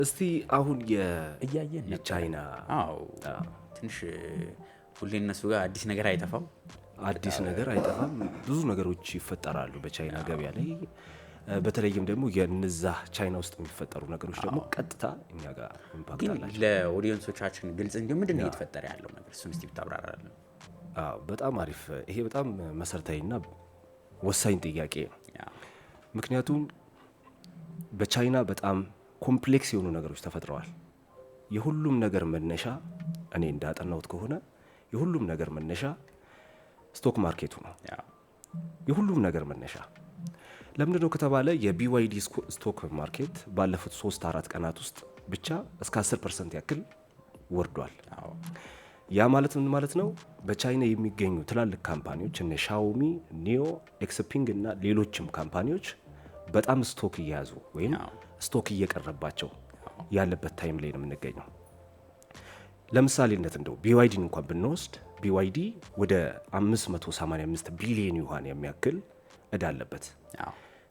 እስቲ አሁን እያየን የቻይና ትንሽ ሁሌ እነሱ ጋር አዲስ ነገር አይጠፋም። ብዙ ነገሮች ይፈጠራሉ በቻይና ገበያ ላይ። በተለይም ደግሞ የነዛ ቻይና ውስጥ የሚፈጠሩ ነገሮች ደግሞ ቀጥታ እኛ ጋር ኢምፓክት አላቸው። ለኦዲየንሶቻችን ግልጽ እንዲሁ ምንድን ነው እየተፈጠረ ያለው ነገር እሱን እስቲ ብታብራራለን። በጣም አሪፍ። ይሄ በጣም መሰረታዊና ወሳኝ ጥያቄ ነው። ምክንያቱም በቻይና በጣም ኮምፕሌክስ የሆኑ ነገሮች ተፈጥረዋል። የሁሉም ነገር መነሻ እኔ እንዳጠናሁት ከሆነ የሁሉም ነገር መነሻ ስቶክ ማርኬቱ ነው። የሁሉም ነገር መነሻ ለምንድን ነው ከተባለ የቢዋይዲ ስቶክ ማርኬት ባለፉት 3-4 ቀናት ውስጥ ብቻ እስከ 10% ያክል ወርዷል። ያ ማለት ምን ማለት ነው? በቻይና የሚገኙ ትላልቅ ካምፓኒዎች እነ ሻኦሚ፣ ኒዮ፣ ኤክስፒንግ እና ሌሎችም ካምፓኒዎች በጣም ስቶክ እየያዙ ወይም ስቶክ እየቀረባቸው ያለበት ታይም ላይ ነው የምንገኘው። ለምሳሌነት እንደው ቢዋይዲን እንኳን ብንወስድ ቢዋይዲ ወደ 585 ቢሊዮን ዩዋን የሚያክል እዳ አለበት።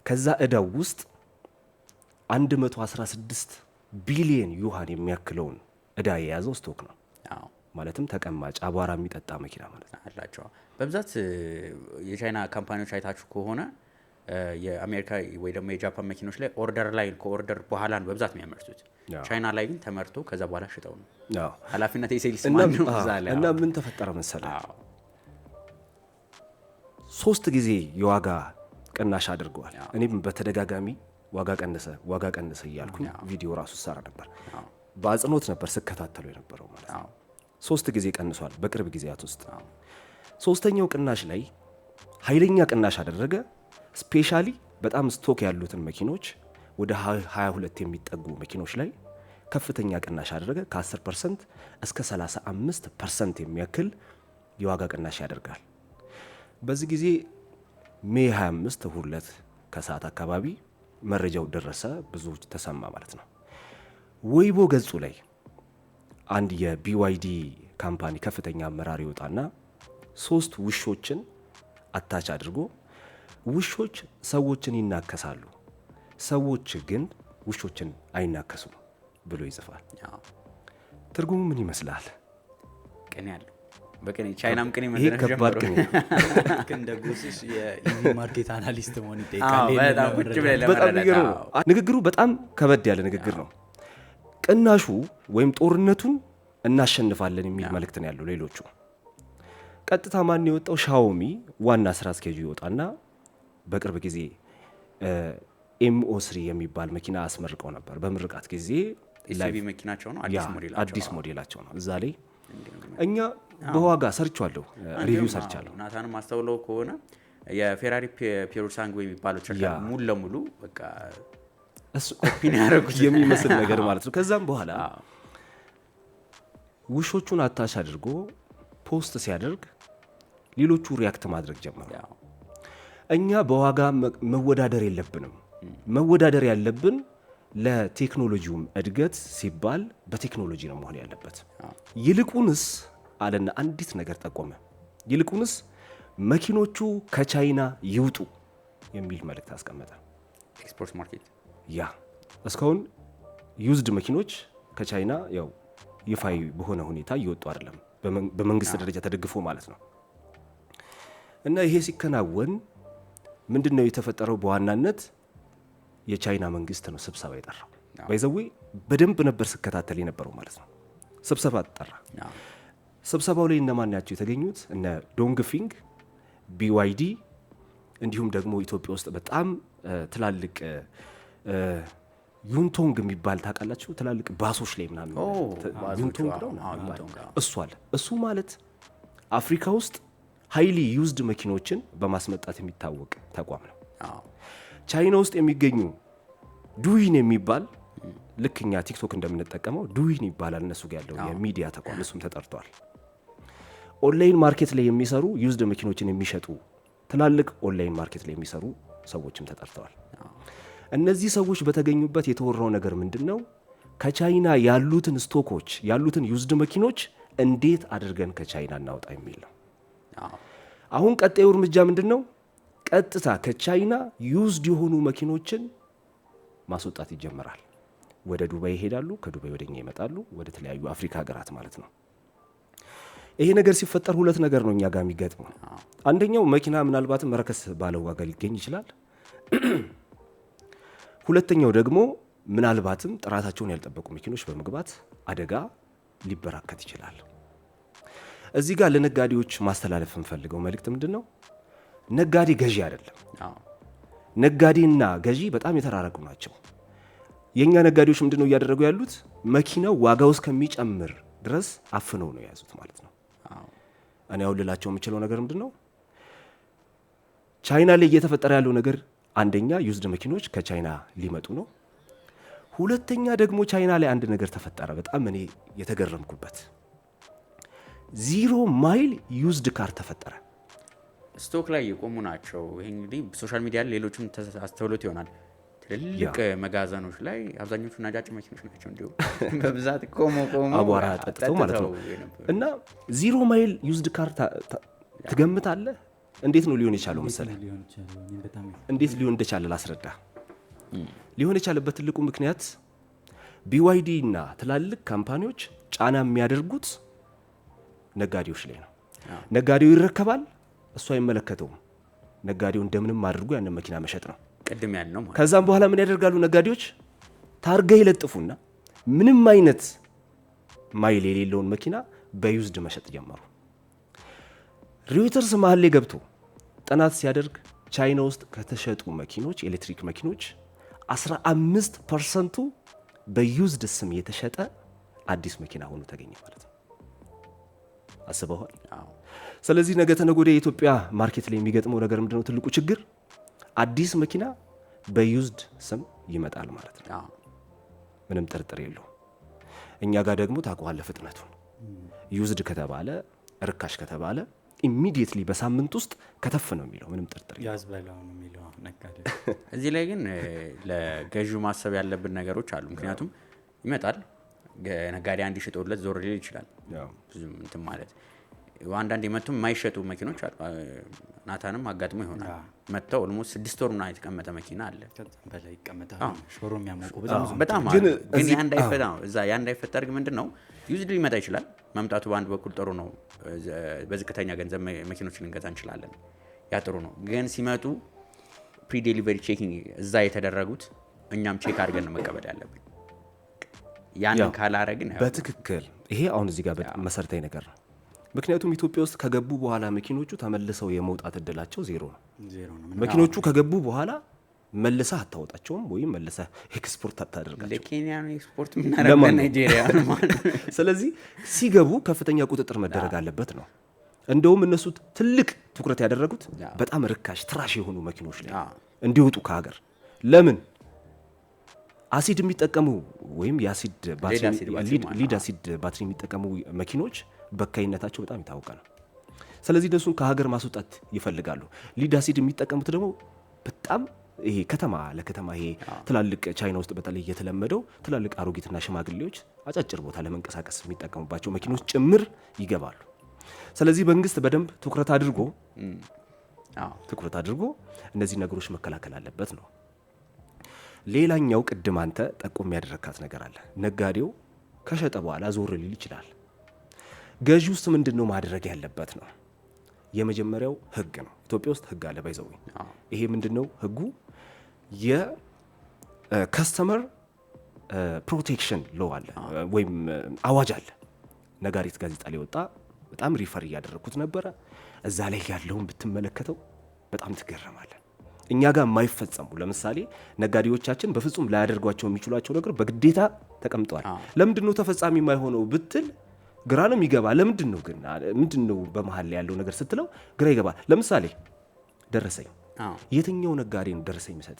ከዛ እዳው ውስጥ 116 ቢሊዮን ዩዋን የሚያክለውን እዳ የያዘው ስቶክ ነው። ማለትም ተቀማጭ አቧራ የሚጠጣ መኪና ማለት ነው አላቸው። በብዛት የቻይና ካምፓኒዎች አይታችሁ ከሆነ የአሜሪካ ወይ ደግሞ የጃፓን መኪኖች ላይ ኦርደር ላይ ከኦርደር በኋላ ነው በብዛት የሚያመርቱት። ቻይና ላይ ግን ተመርቶ ከዛ በኋላ ሽጠው ነው። ኃላፊነት የሴልስ ማን ነው እዛ ላይ። እና ምን ተፈጠረ መሰለህ? 3 ጊዜ የዋጋ ቅናሽ አድርገዋል። እኔም በተደጋጋሚ ዋጋ ቀነሰ እያልኩኝ ቪዲዮ ራሱ ሰራ ነበር። በአጽንኦት ነበር ስከታተሉ የነበረው ማለት ነው። 3 ጊዜ ቀንሷል በቅርብ ጊዜያት ውስጥ። 3ኛው ቅናሽ ላይ ኃይለኛ ቅናሽ አደረገ። ስፔሻሊ በጣም ስቶክ ያሉትን መኪኖች ወደ 22 የሚጠጉ መኪኖች ላይ ከፍተኛ ቅናሽ አደረገ። ከ10% እስከ 35% የሚያክል የዋጋ ቅናሽ ያደርጋል። በዚህ ጊዜ ሜይ 25 ሁለት ከሰዓት አካባቢ መረጃው ደረሰ፣ ብዙዎች ተሰማ ማለት ነው። ዌይቦ ገጹ ላይ አንድ የቢዋይዲ ካምፓኒ ከፍተኛ አመራር ይወጣና 3 ውሾችን አታች አድርጎ ውሾች ሰዎችን ይናከሳሉ፣ ሰዎች ግን ውሾችን አይናከሱም ብሎ ይጽፋል። ትርጉሙ ምን ይመስላል? ቅኔ ያለው በቅኔ ቻይናም ቅኔ ይሄ ከባድ ቅኔ እንደ ጎስሽ የኢቪ ማርኬት አናሊስት መሆን ይጠይቃል። በጣም ንግግሩ በጣም ከበድ ያለ ንግግር ነው። ቅናሹ ወይም ጦርነቱን እናሸንፋለን የሚል መልእክት ነው ያለው። ሌሎቹ ቀጥታ ማን የወጣው? ሻኦሚ ዋና ስራ አስኪያጁ ይወጣና በቅርብ ጊዜ ኤምኦ3 የሚባል መኪና አስመርቀው ነበር። በምርቃት ጊዜ ኤስዩቪ መኪናቸው ነው፣ አዲስ ሞዴላቸው ነው። እዛ ላይ እኛ በዋጋ ሰርቻለሁ፣ ሪቪው ሰርቻለሁ። ናታንም አስተውለው ከሆነ የፌራሪ ፒሮሳንግ የሚባለው ቸርቻ ሙሉ ለሙሉ በቃ ኮፒን ያደረጉት የሚመስል ነገር ማለት ነው። ከዛም በኋላ ውሾቹን አታች አድርጎ ፖስት ሲያደርግ ሌሎቹ ሪያክት ማድረግ ጀመሩ። እኛ በዋጋ መወዳደር የለብንም። መወዳደር ያለብን ለቴክኖሎጂውም እድገት ሲባል በቴክኖሎጂ ነው መሆን ያለበት። ይልቁንስ አለና አንዲት ነገር ጠቆመ። ይልቁንስ መኪኖቹ ከቻይና ይውጡ የሚል መልእክት አስቀመጠ። ኤክስፖርት ማርኬት እስካሁን ዩዝድ መኪኖች ከቻይና ያው ይፋዊ በሆነ ሁኔታ እየወጡ አይደለም፣ በመንግስት ደረጃ ተደግፎ ማለት ነው። እና ይሄ ሲከናወን ምንድነው የተፈጠረው? በዋናነት የቻይና መንግስት ነው ስብሰባ የጠራው። ባይዘዌ በደንብ ነበር ስከታተል የነበረው ማለት ነው። ስብሰባ ተጠራ። ስብሰባው ላይ እነማን ናቸው የተገኙት? እነ ዶንግፊንግ፣ ቢዋይዲ እንዲሁም ደግሞ ኢትዮጵያ ውስጥ በጣም ትላልቅ ዩንቶንግ የሚባል ታውቃላችሁ? ትላልቅ ባሶች ላይ ምናምን ዩንቶንግ ነው እሱ አለ። እሱ ማለት አፍሪካ ውስጥ ሃይሊ ዩዝድ መኪኖችን በማስመጣት የሚታወቅ ተቋም ነው። ቻይና ውስጥ የሚገኙ ዱዊን የሚባል ልክ እኛ ቲክቶክ እንደምንጠቀመው ዱዊን ይባላል እነሱ ጋር ያለው የሚዲያ ተቋም፣ እሱም ተጠርቷል። ኦንላይን ማርኬት ላይ የሚሰሩ ዩዝድ መኪኖችን የሚሸጡ ትላልቅ ኦንላይን ማርኬት ላይ የሚሰሩ ሰዎችም ተጠርተዋል። እነዚህ ሰዎች በተገኙበት የተወራው ነገር ምንድን ነው? ከቻይና ያሉትን ስቶኮች ያሉትን ዩዝድ መኪኖች እንዴት አድርገን ከቻይና እናውጣ የሚል ነው። አሁን ቀጣዩ እርምጃ ምንድን ነው? ቀጥታ ከቻይና ዩዝድ የሆኑ መኪኖችን ማስወጣት ይጀምራል። ወደ ዱባይ ይሄዳሉ፣ ከዱባይ ወደኛ ይመጣሉ፣ ወደ ተለያዩ አፍሪካ ሀገራት ማለት ነው። ይሄ ነገር ሲፈጠር ሁለት ነገር ነው እኛ ጋር የሚገጥመው። አንደኛው መኪና ምናልባትም ረከስ ባለው ዋጋ ሊገኝ ይችላል። ሁለተኛው ደግሞ ምናልባትም ጥራታቸውን ያልጠበቁ መኪኖች በመግባት አደጋ ሊበራከት ይችላል። እዚህ ጋር ለነጋዴዎች ማስተላለፍ እንፈልገው መልእክት ምንድን ነው? ነጋዴ ገዢ አይደለም። ነጋዴና ገዢ በጣም የተራረቁ ናቸው። የእኛ ነጋዴዎች ምንድን ነው እያደረጉ ያሉት? መኪናው ዋጋው እስከሚጨምር ድረስ አፍነው ነው የያዙት ማለት ነው። እኔ አሁን ልላቸው የምችለው ነገር ምንድን ነው? ቻይና ላይ እየተፈጠረ ያለው ነገር አንደኛ ዩዝድ መኪኖች ከቻይና ሊመጡ ነው። ሁለተኛ ደግሞ ቻይና ላይ አንድ ነገር ተፈጠረ፣ በጣም እኔ የተገረምኩበት 0 ማይል ዩዝድ ካር ተፈጠረ። ስቶክ ላይ የቆሙ ናቸው። ይሄ እንግዲህ ሶሻል ሚዲያ ላይ ሌሎችም አስተውሎት ይሆናል። ትልልቅ መጋዘኖች ላይ አብዛኞቹ ነጫጭ መኪኖች ናቸው፣ እንዲሁም በብዛት ቆሞ አቧራ ጠጥተው ማለት ነው። እና 0 ማይል ዩዝድ ካር ትገምታለህ? እንዴት ነው ሊሆን የቻለው መሰለህ? እንዴት ሊሆን እንደቻለ ላስረዳ። ሊሆን የቻለበት ትልቁ ምክንያት BYD እና ትላልቅ ካምፓኒዎች ጫና የሚያደርጉት ነጋዴዎች ላይ ነው። ነጋዴው ይረከባል፣ እሱ አይመለከተውም። ነጋዴው እንደምንም አድርጎ ያንን መኪና መሸጥ ነው። ቅድም ያን ነው። ከዛም በኋላ ምን ያደርጋሉ ነጋዴዎች? ታርጋ ይለጥፉና ምንም አይነት ማይል የሌለውን መኪና በዩዝድ መሸጥ ጀመሩ። ሮይተርስ መሀል ላይ ገብቶ ጥናት ሲያደርግ ቻይና ውስጥ ከተሸጡ መኪኖች ኤሌክትሪክ መኪኖች 15% በዩዝድ ስም የተሸጠ አዲስ መኪና ሆኖ ተገኘ ማለት ነው። አስበዋል? ስለዚህ ነገ ተነገ ወዲያ የኢትዮጵያ ማርኬት ላይ የሚገጥመው ነገር ምንድነው? ትልቁ ችግር አዲስ መኪና በዩዝድ ስም ይመጣል ማለት ነው። ምንም ጥርጥር የለው። እኛ ጋር ደግሞ ታውቀዋለህ ፍጥነቱን። ዩዝድ ከተባለ ርካሽ ከተባለ ኢሚዲየትሊ በሳምንት ውስጥ ከተፍ ነው የሚለው፣ ምንም ጥርጥር ያዝበላው ነው የሚለው ነጋዴ። እዚህ ላይ ግን ለገዢው ማሰብ ያለብን ነገሮች አሉ። ምክንያቱም ይመጣል ነጋዴ አንድ ሽጦለት ዞር ሊል ይችላል። ብዙም እንትን ማለት አንዳንድ የመቱም የማይሸጡ መኪኖች አሉ። ናታንም አጋጥሞ ይሆናል። መጥተው ኦልሞስት 6 ወር ምናምን የተቀመጠ መኪና አለ። በላይ ይቀመጣል። ሾሮ የሚያሞቁ በጣም ግን ያ እንዳይፈጠር ግን ምንድን ነው ዩዝድ ሊመጣ ይችላል። መምጣቱ በአንድ በኩል ጥሩ ነው። በዝቅተኛ ገንዘብ መኪኖችን ልንገዛ እንችላለን። ያ ጥሩ ነው። ግን ሲመጡ ፕሪ ዴሊቨሪ ቼኪንግ እዛ የተደረጉት እኛም ቼክ አድርገን ነው መቀበል ያለብን። ያንን ካላረግን በትክክል ይሄ አሁን እዚህ ጋር በጣም መሰረታዊ ነገር ነው። ምክንያቱም ኢትዮጵያ ውስጥ ከገቡ በኋላ መኪኖቹ ተመልሰው የመውጣት እድላቸው ዜሮ ነው። መኪኖቹ ከገቡ በኋላ መልሰህ አታወጣቸውም ወይም መልሰህ ኤክስፖርት አታደርጋቸው። ለኬንያ ነው ኤክስፖርት ምናደርገው ለናይጄሪያ ነው ማለት። ስለዚህ ሲገቡ ከፍተኛ ቁጥጥር መደረግ አለበት ነው። እንደውም እነሱ ትልቅ ትኩረት ያደረጉት በጣም ርካሽ ትራሽ የሆኑ መኪኖች ላይ እንዲወጡ ከሀገር። ለምን አሲድ የሚጠቀሙ ወይም የአሲድ ሊድ አሲድ ባትሪ የሚጠቀሙ መኪኖች በካይነታቸው በጣም የታወቀ ነው። ስለዚህ እነሱን ከሀገር ማስወጣት ይፈልጋሉ። ሊድ አሲድ የሚጠቀሙት ደግሞ በጣም ይሄ ከተማ ለከተማ ይሄ ትላልቅ ቻይና ውስጥ በተለይ የተለመደው ትላልቅ አሮጊትና ሽማግሌዎች አጫጭር ቦታ ለመንቀሳቀስ የሚጠቀሙባቸው መኪኖች ጭምር ይገባሉ። ስለዚህ መንግስት በደንብ ትኩረት አድርጎ እነዚህ ነገሮች መከላከል አለበት ነው። ሌላኛው ቅድም አንተ ጠቆም ያደረካት ነገር አለ። ነጋዴው ከሸጠ በኋላ ዞር ሊል ይችላል። ገዢ ውስጥ ምንድነው ማድረግ ያለበት ነው? የመጀመሪያው ህግ ነው። ኢትዮጵያ ውስጥ ህግ አለ ባይዘው። ይሄ ምንድነው ህጉ? የከስተመር ፕሮቴክሽን ሎ አለ ወይም አዋጅ አለ። ነጋሪት ጋዜጣ ላይ ወጣ። በጣም ሪፈር እያደረኩት ነበረ። እዛ ላይ ያለውን ብትመለከተው በጣም ትገረማለህ። እኛ ጋር የማይፈጸሙ ለምሳሌ ነጋዴዎቻችን በፍጹም ላያደርጓቸው የሚችሏቸው ነገር በግዴታ ተቀምጠዋል። ለምንድነው ተፈጻሚ የማይሆነው ብትል ግራ ነው የሚገባ። ለምንድነው ግን ምንድነው በመሃል ላይ ያለው ነገር ስትለው ግራ ይገባል። ለምሳሌ ደረሰኝ፣ የትኛው ነጋዴ ነው ደረሰኝ የሚሰጥ?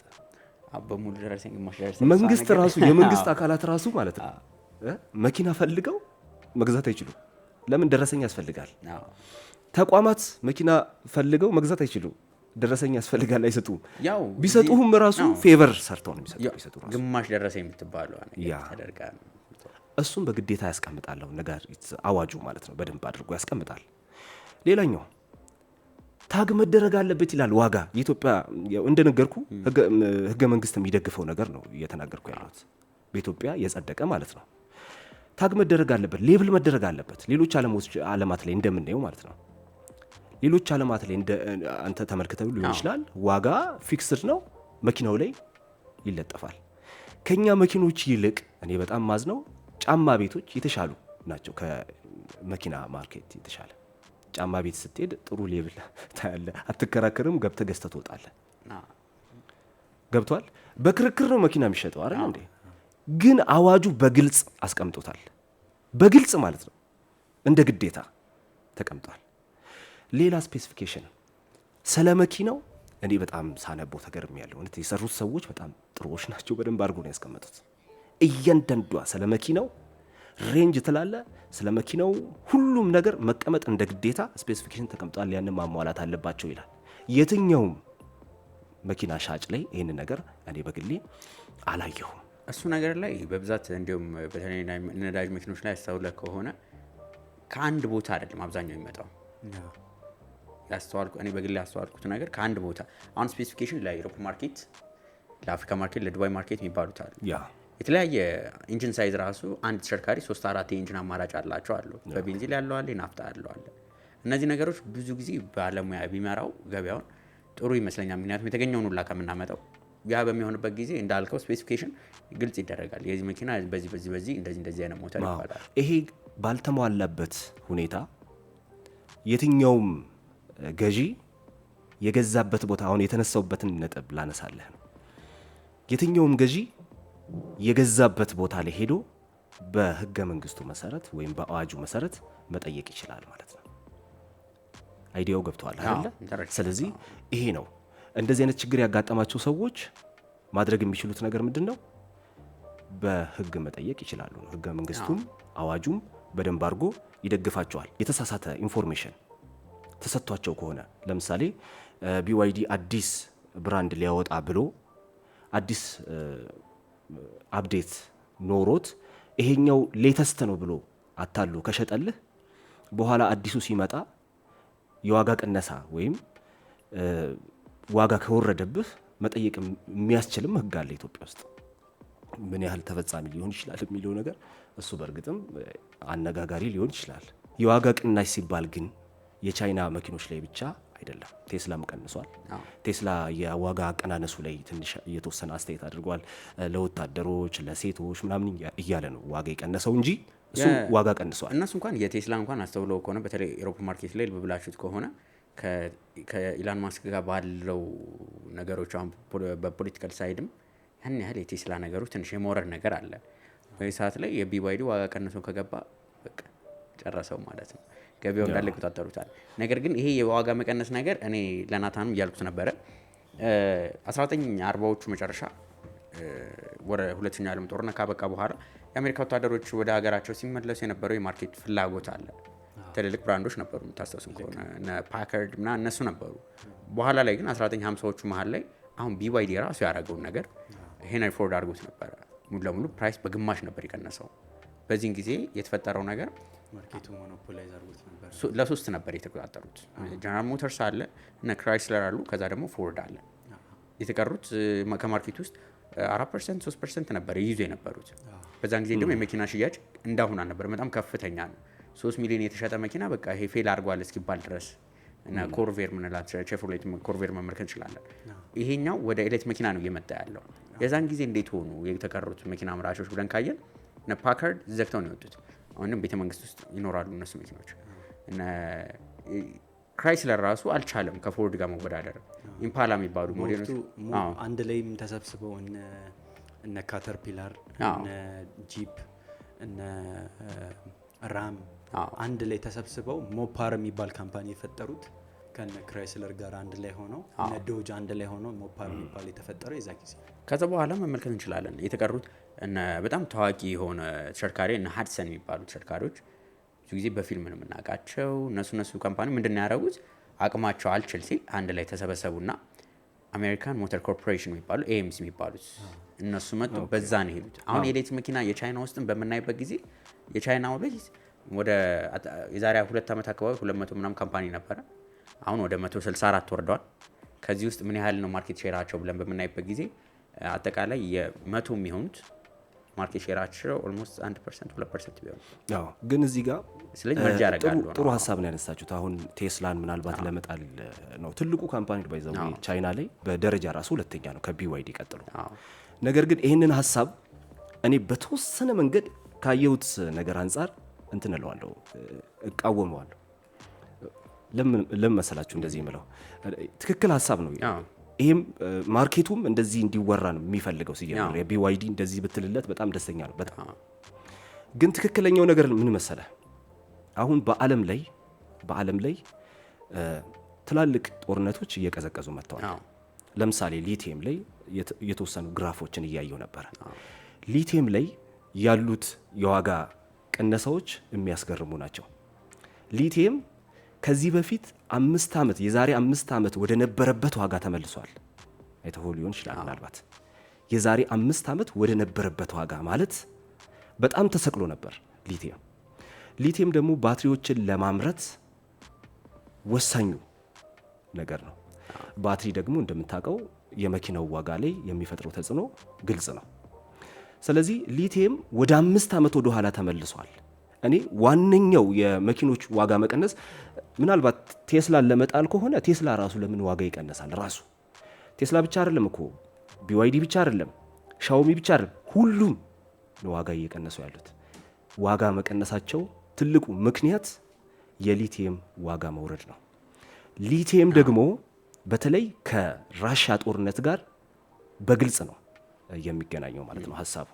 በሙሉ ደረሰኝ ግማሽ ደረሰኝ መንግስት ራሱ የመንግስት አካላት ራሱ ማለት ነው መኪና ፈልገው መግዛት አይችሉም። ለምን? ደረሰኝ ያስፈልጋል። ተቋማት መኪና ፈልገው መግዛት አይችሉም። ደረሰኝ ያስፈልጋል። አይሰጡም። ቢሰጡህም ራሱ ፌቨር ሰርተው ነው የሚሰጡ። ግማሽ ደረሰኝ የምትባለው ተደርጋ ነው። እሱም በግዴታ ያስቀምጣለሁ ነጋሪት አዋጁ ማለት ነው። በደንብ አድርጎ ያስቀምጣል። ሌላኛው ታግ መደረግ አለበት ይላል። ዋጋ የኢትዮጵያ እንደነገርኩ ህገ መንግስት የሚደግፈው ነገር ነው እየተናገርኩ ያለሁት። በኢትዮጵያ የጸደቀ ማለት ነው። ታግ መደረግ አለበት፣ ሌብል መደረግ አለበት። ሌሎች ዓለማት ላይ እንደምናየው ማለት ነው። ሌሎች ዓለማት ላይ አንተ ተመልክተው ሊሆን ይችላል። ዋጋ ፊክስድ ነው፣ መኪናው ላይ ይለጠፋል። ከኛ መኪኖች ይልቅ እኔ በጣም ማዝነው ጫማ ቤቶች የተሻሉ ናቸው። ከመኪና ማርኬት የተሻለ ጫማ ቤት ስትሄድ ጥሩ ሌብል ታያለህ። አትከራከርም፣ ገብተህ ገዝተህ ትወጣለህ። ገብቷል። በክርክር ነው መኪና የሚሸጠው አይደል እንዴ? ግን አዋጁ በግልጽ አስቀምጦታል። በግልጽ ማለት ነው፣ እንደ ግዴታ ተቀምጧል። ሌላ ስፔሲፊኬሽን ስለ መኪናው እኔ በጣም ሳነበው ተገርሜያለሁ። እውነት የሰሩት ሰዎች በጣም ጥሩዎች ናቸው። በደንብ አድርጎ ነው ያስቀመጡት። እያንዳንዷ ስለ መኪናው ሬንጅ ትላለ፣ ስለ መኪናው ሁሉም ነገር መቀመጥ እንደ ግዴታ ስፔሲፊኬሽን ተቀምጧል። ያንን ማሟላት አለባቸው ይላል። የትኛውም መኪና ሻጭ ላይ ይህንን ነገር እኔ በግሌ አላየሁም። እሱ ነገር ላይ በብዛት እንዲሁም በተለይ ነዳጅ መኪኖች ላይ ያስተውለህ ከሆነ ከአንድ ቦታ አይደለም አብዛኛው የሚመጣው። እኔ በግሌ ያስተዋልኩት ነገር ከአንድ ቦታ አሁን ስፔሲፊኬሽን ለዩሮፕ ማርኬት፣ ለአፍሪካ ማርኬት፣ ለዱባይ ማርኬት የሚባሉት አሉ። የተለያየ ኢንጂን ሳይዝ ራሱ አንድ ተሽከርካሪ 3-4 የኢንጂን አማራጭ አላቸው አሉ። በቤንዚን ያለው አለ፣ ናፍጣ ያለው አለ። እነዚህ ነገሮች ብዙ ጊዜ ባለሙያ ቢመራው ገበያውን ጥሩ ይመስለኛል። ምክንያቱም የተገኘውን ሁላ ከምናመጣው ያ በሚሆንበት ጊዜ እንዳልከው ስፔሲፊኬሽን ግልጽ ይደረጋል። የዚህ መኪና በዚህ እንደዚህ አይነት ሞተር ይባላል። ይሄ ባልተሟላበት ሁኔታ የትኛውም ገዢ የገዛበት ቦታ አሁን የተነሳውበትን ነጥብ ላነሳለህ ነው። የትኛውም ገዢ የገዛበት ቦታ ላይ ሄዶ በህገ መንግስቱ መሰረት ወይም በአዋጁ መሰረት መጠየቅ ይችላል ማለት ነው። አይዲያው ገብቷል አይደለ? ስለዚህ ይሄ ነው። እንደዚህ አይነት ችግር ያጋጠማቸው ሰዎች ማድረግ የሚችሉት ነገር ምንድን ነው? በህግ መጠየቅ ይችላሉ። ህገ መንግስቱም አዋጁም በደንብ አድርጎ ይደግፋቸዋል። የተሳሳተ ኢንፎርሜሽን ተሰጥቷቸው ከሆነ ለምሳሌ ቢዋይዲ አዲስ ብራንድ ሊያወጣ ብሎ አዲስ አፕዴት ኖሮት ይሄኛው ሌተስት ነው ብሎ አታሉ ከሸጠልህ በኋላ አዲሱ ሲመጣ የዋጋ ቅነሳ ወይም ዋጋ ከወረደብህ መጠየቅ የሚያስችልም ህግ አለ ኢትዮጵያ ውስጥ። ምን ያህል ተፈጻሚ ሊሆን ይችላል የሚለው ነገር እሱ በእርግጥም አነጋጋሪ ሊሆን ይችላል። የዋጋ ቅናሽ ሲባል ግን የቻይና መኪኖች ላይ ብቻ አይደለም። ቴስላም ቀንሷል። ቴስላ የዋጋ አቀናነሱ ላይ ትንሽ የተወሰነ አስተያየት አድርጓል። ለወታደሮች፣ ለሴቶች ምናምን እያለ ነው ዋጋ የቀነሰው እንጂ እሱ ዋጋ ቀንሷል። እነሱ እንኳን የቴስላ እንኳን አስተውለው ከሆነ በተለይ ኤሮፕ ማርኬት ላይ ብላችሁት ከሆነ ከኢላን ማስክ ጋር ባለው ነገሮች በፖለቲካል ሳይድም ያን ያህል የቴስላ ነገሮች ትንሽ የመውረድ ነገር አለ። በዚህ ሰዓት ላይ የቢዋይዲ ዋጋ ቀንሶ ከገባ በቃ ጨረሰው ማለት ነው። ገበያው እንዳለ ይቆጣጠሩታል። ነገር ግን ይሄ የዋጋ መቀነስ ነገር እኔ ለናታንም እያልኩት ነበረ 1940ዎቹ መጨረሻ ወደ ሁለተኛው ዓለም ጦርነት ካበቃ በኋላ የአሜሪካ ወታደሮች ወደ ሀገራቸው ሲመለሱ የነበረው የማርኬት ፍላጎት አለ። ትልልቅ ብራንዶች ነበሩ የምታስታውሱ ከሆነ እነ ፓከርድ ምና እነሱ ነበሩ። በኋላ ላይ ግን 1950ዎቹ መሀል ላይ አሁን ቢዋይዲ ራሱ ያደረገውን ነገር ሄንሪ ፎርድ አድርጎት ነበረ። ሙሉ ለሙሉ ፕራይስ በግማሽ ነበር የቀነሰው። በዚህን ጊዜ የተፈጠረው ነገር ማርኬቱ ሞኖፖላይዝ አድርጎት ነበር። ለሶስት ነበር የተቆጣጠሩት። ጀነራል ሞተርስ አለ፣ እነ ክራይስለር አሉ፣ ከዛ ደግሞ ፎርድ አለ። የተቀሩት ከማርኬት ውስጥ 4% 3% ነበር ይይዙ የነበሩት። በዛን ጊዜ ደግሞ የመኪና ሽያጭ እንዳሁን አልነበር፣ በጣም ከፍተኛ ነው። 3 ሚሊዮን የተሸጠ መኪና በቃ ይሄ ፌል አድርጓል እስኪባል ድረስ እና ኮርቬር ምንላት ቼቭሮሌት ኮርቬር መመልከት እንችላለን። ይሄኛው ወደ ኤሌክትሪክ መኪና ነው እየመጣ ያለው። የዛን ጊዜ እንዴት ሆኑ የተቀሩት መኪና አምራቾች ብለን ካየን እነ ፓከርድ ዘግተው ነው የወጡት። አሁንም ቤተ መንግስት ውስጥ ይኖራሉ እነሱ መኪኖች። እነ ክራይስለር ራሱ አልቻለም ከፎርድ ጋር መወዳደር። ኢምፓላ የሚባሉ ሞዴሎች አንድ ላይም ተሰብስበው እነ ካተርፒላር፣ እነ ጂፕ፣ እነ ራም አንድ ላይ ተሰብስበው ሞፓር የሚባል ካምፓኒ የፈጠሩት ከነ ክራይስለር ጋር አንድ ላይ ሆነው እነ ዶጅ አንድ ላይ ሆነው ሞፓር የሚባል የተፈጠረው የዛ ጊዜ። ከዛ በኋላ መመልከት እንችላለን የተቀሩት እነ በጣም ታዋቂ የሆነ ተሽከርካሪ እነ ሃድሰን የሚባሉ ተሽከርካሪዎች ብዙ ጊዜ በፊልም ነው የምናውቃቸው። እነሱ ካምፓኒ ምንድን ነው ያደረጉት? አቅማቸው አልችል ሲል አንድ ላይ ተሰበሰቡና አሜሪካን ሞተር ኮርፖሬሽን የሚባሉ ኤኤምሲ የሚባሉት እነሱ መጡ። በዛ ነው ሄዱት። አሁን የኤሌክትሪክ መኪና የቻይና ውስጥም በምናይበት ጊዜ የቻይናው ላይ ወደ የዛሬ 2 ዓመት አካባቢ 200 ምናምን ካምፓኒ ነበረ። አሁን ወደ 164 ወርደዋል። ከዚህ ውስጥ ምን ያህል ነው ማርኬት ሼራቸው ብለን በምናይበት ጊዜ አጠቃላይ የ100 የሚሆኑት ማርኬት ሼራቸው ኦልሞስት 1% 2% ቢሆን አዎ። ግን እዚህ ጋር ስለዚህ መርጃ ያደርጋሉ። ጥሩ ሀሳብ ነው ያነሳችሁት። አሁን ቴስላን ምናልባት ለመጣል ነው ትልቁ ካምፓኒ ባይዘው ቻይና ላይ በደረጃ ራሱ ሁለተኛ ነው ከቢዋይዲ ቀጥሎ። ነገር ግን ይህንን ሀሳብ እኔ በተወሰነ መንገድ ካየሁት ነገር አንጻር እንትን እለዋለሁ፣ እቃወመዋለሁ። ለምን መሰላችሁ እንደዚህ የምለው? ትክክል ሀሳብ ነው። ይህም ማርኬቱም እንደዚህ እንዲወራ ነው የሚፈልገው። ሲጀምር የቢዋይዲ እንደዚህ ብትልለት በጣም ደስተኛ ነው በጣም። ግን ትክክለኛው ነገር ምን መሰለ? አሁን በዓለም ላይ ትላልቅ ጦርነቶች እየቀዘቀዙ መጥተዋል። ለምሳሌ ሊቲየም ላይ የተወሰኑ ግራፎችን እያየው ነበረ። ሊቲየም ላይ ያሉት የዋጋ ቅነሳዎች የሚያስገርሙ ናቸው። ሊቲየም ከዚህ በፊት 5 ዓመት የዛሬ 5 ዓመት ወደ ነበረበት ዋጋ ተመልሷል። አይተኸው ሊሆን ይችላል ምናልባት። የዛሬ 5 ዓመት ወደ ነበረበት ዋጋ ማለት በጣም ተሰቅሎ ነበር ሊቲየም። ሊቲየም ደግሞ ባትሪዎችን ለማምረት ወሳኙ ነገር ነው። ባትሪ ደግሞ እንደምታውቀው የመኪናው ዋጋ ላይ የሚፈጥረው ተጽዕኖ ግልጽ ነው። ስለዚህ ሊቲየም ወደ 5 ዓመት ወደ ኋላ ተመልሷል። እኔ ዋነኛው የመኪኖች ዋጋ መቀነስ ምናልባት ቴስላን ለመጣል ከሆነ ቴስላ ራሱ ለምን ዋጋ ይቀነሳል? ራሱ ቴስላ ብቻ አይደለም እኮ ቢዋይዲ ብቻ አይደለም ሻውሚ ብቻ አይደለም፣ ሁሉም ነው ዋጋ እየቀነሱ ያሉት። ዋጋ መቀነሳቸው ትልቁ ምክንያት የሊቲየም ዋጋ መውረድ ነው። ሊቲየም ደግሞ በተለይ ከራሻ ጦርነት ጋር በግልጽ ነው የሚገናኘው ማለት ነው ሀሳቡ።